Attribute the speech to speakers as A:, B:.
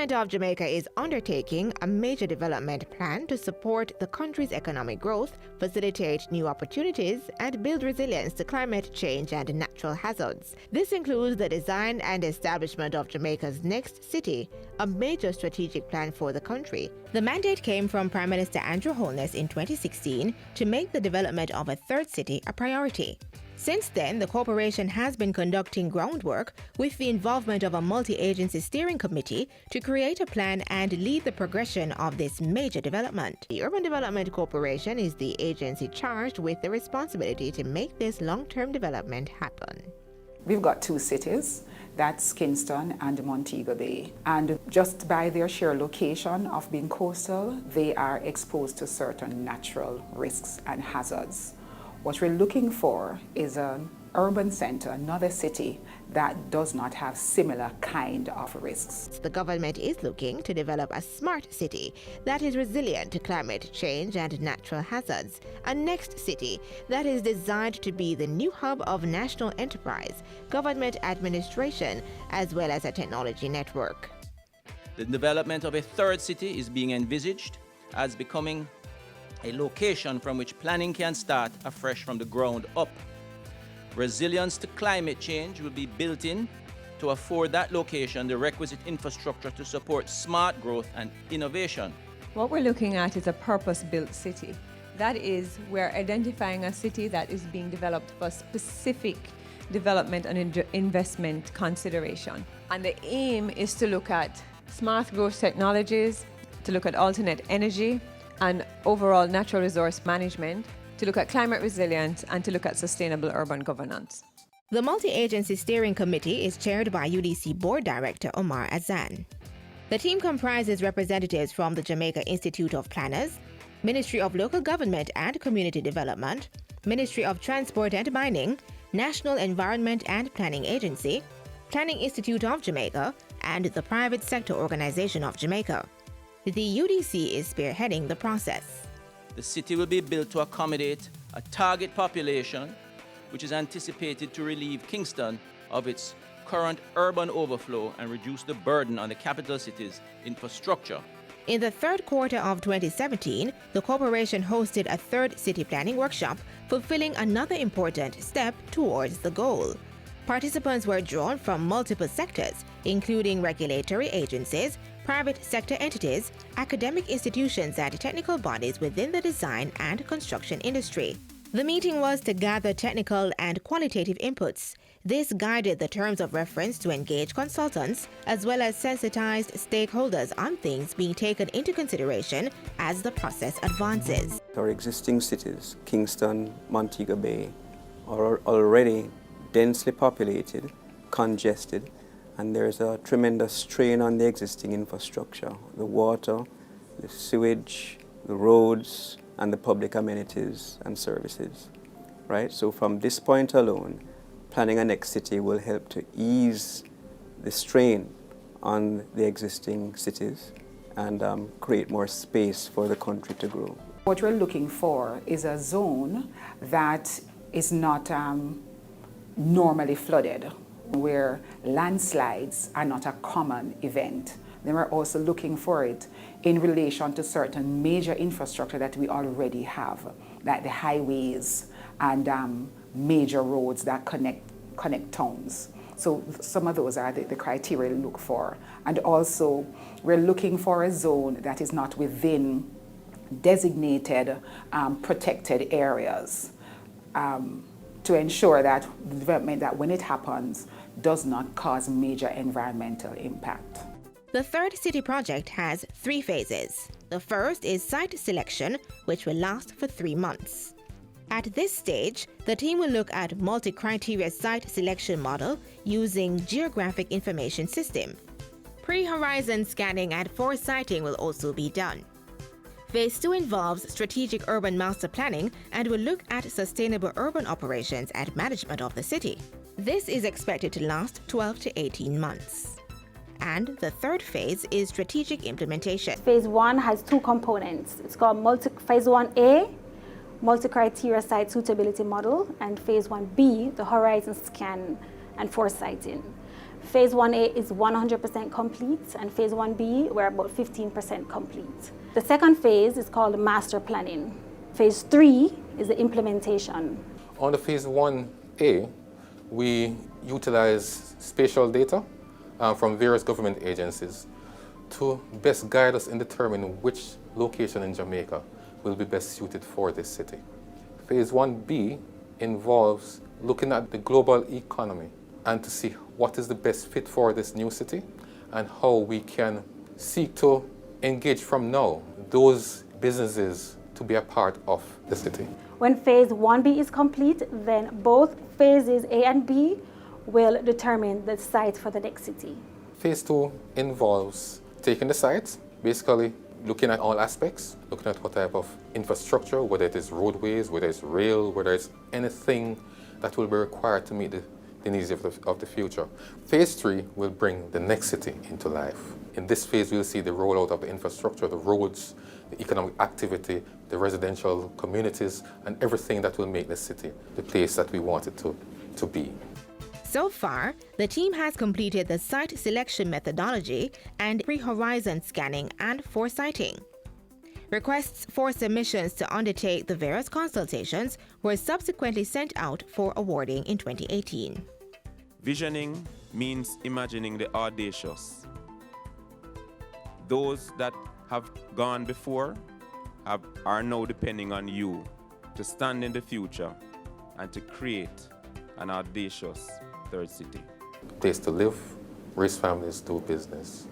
A: government of Jamaica is undertaking a major development plan to support the country's economic growth, facilitate new opportunities, and build resilience to climate change and natural hazards. This includes the design and establishment of Jamaica's next city, a major strategic plan for the country. The mandate came from Prime Minister Andrew Holness in 2016 to make the development of a third city a priority. Since then, the corporation has been conducting groundwork with the involvement of a multi-agency steering committee to create a plan and lead the progression of this major development. The Urban Development Corporation is the agency charged with the responsibility to make this long-term development happen.
B: We've got two cities, that's Kingston and Montego Bay. And just by their sheer location of being coastal, they are exposed to certain natural risks and hazards. What we're looking for is an urban center, another city that does not have similar kind of risks.
A: The government is looking to develop a smart city that is resilient to climate change and natural hazards, a next city that is designed to be the new hub of national enterprise, government administration, as well as a technology network.
C: The development of a third city is being envisaged as becoming a location from which planning can start afresh from the ground up. Resilience to climate change will be built in to afford that location the requisite infrastructure to support smart growth and innovation.
D: What we're looking at is a purpose-built city. That is, we're identifying a city that is being developed for specific development and investment consideration. And the aim is to look at smart growth technologies, to look at alternate energy, and overall natural resource management, to look at climate resilience, and to look at sustainable urban governance.
A: The multi-agency steering committee is chaired by UDC Board Director Omar Azan. The team comprises representatives from the Jamaica Institute of Planners, Ministry of Local Government and Community Development, Ministry of Transport and Mining, National Environment and Planning Agency, Planning Institute of Jamaica, and the Private Sector Organization of Jamaica. The UDC is spearheading the process.
C: The city will be built to accommodate a target population which is anticipated to relieve Kingston of its current urban overflow and reduce the burden on the capital city's infrastructure.
A: In the third quarter of 2017, the corporation hosted a third city planning workshop, fulfilling another important step towards the goal. Participants were drawn from multiple sectors, including regulatory agencies, private sector entities, academic institutions, and technical bodies within the design and construction industry. The meeting was to gather technical and qualitative inputs. This guided the terms of reference to engage consultants, as well as sensitized stakeholders on things being taken into consideration as the process advances.
E: Our existing cities, Kingston, Montego Bay, are already densely populated, congested, and there's a tremendous strain on the existing infrastructure, the water, the sewage, the roads, and the public amenities and services, right? So from this point alone, planning a next city will help to ease the strain on the existing cities and create more space for the country to grow.
B: What we're looking for is a zone that is not normally flooded, where landslides are not a common event. Then we're also looking for it in relation to certain major infrastructure that we already have, like the highways and major roads that connect towns. So some of those are the criteria we look for. And also, we're looking for a zone that is not within designated protected areas to ensure that the development, that when it happens, does not cause major environmental impact.
A: The third city project has 3 phases. The first is site selection, which will last for 3 months. At this stage, the team will look at multi-criteria site selection model using geographic information system. Pre-horizon scanning and foresighting will also be done. Phase 2 involves strategic urban master planning and will look at sustainable urban operations and management of the city. This is expected to last 12 to 18 months. And the third phase is strategic implementation.
F: Phase 1 has 2 components. It's called Phase 1A, multi-criteria site suitability model, and Phase 1B, the horizon scan and foresighting. Phase 1A is 100% complete, and Phase 1B, we're about 15% complete. The second phase is called master planning. Phase 3 is the implementation.
G: On the Phase 1A, we utilize spatial data from various government agencies to best guide us in determining which location in Jamaica will be best suited for this city. Phase 1B involves looking at the global economy and to see what is the best fit for this new city and how we can seek to engage from now those businesses to be a part of the city.
F: When Phase 1B is complete, then both phases A and B will determine the site for the next city.
G: Phase 2 involves taking the site, basically looking at all aspects, looking at what type of infrastructure, whether it is roadways, whether it's rail, whether it's anything that will be required to meet the needs of the future. Phase 3 will bring the next city into life. In this phase, we'll see the rollout of the infrastructure, the roads, the economic activity, the residential communities, and everything that will make the city the place that we want it to be.
A: So far, the team has completed the site selection methodology and pre-horizon scanning and foresighting. Requests for submissions to undertake the various consultations were subsequently sent out for awarding in 2018.
H: Visioning means imagining the audacious. Those that have gone before are now depending on you to stand in the future and to create an audacious third city.
G: Place to live, raise families, do business.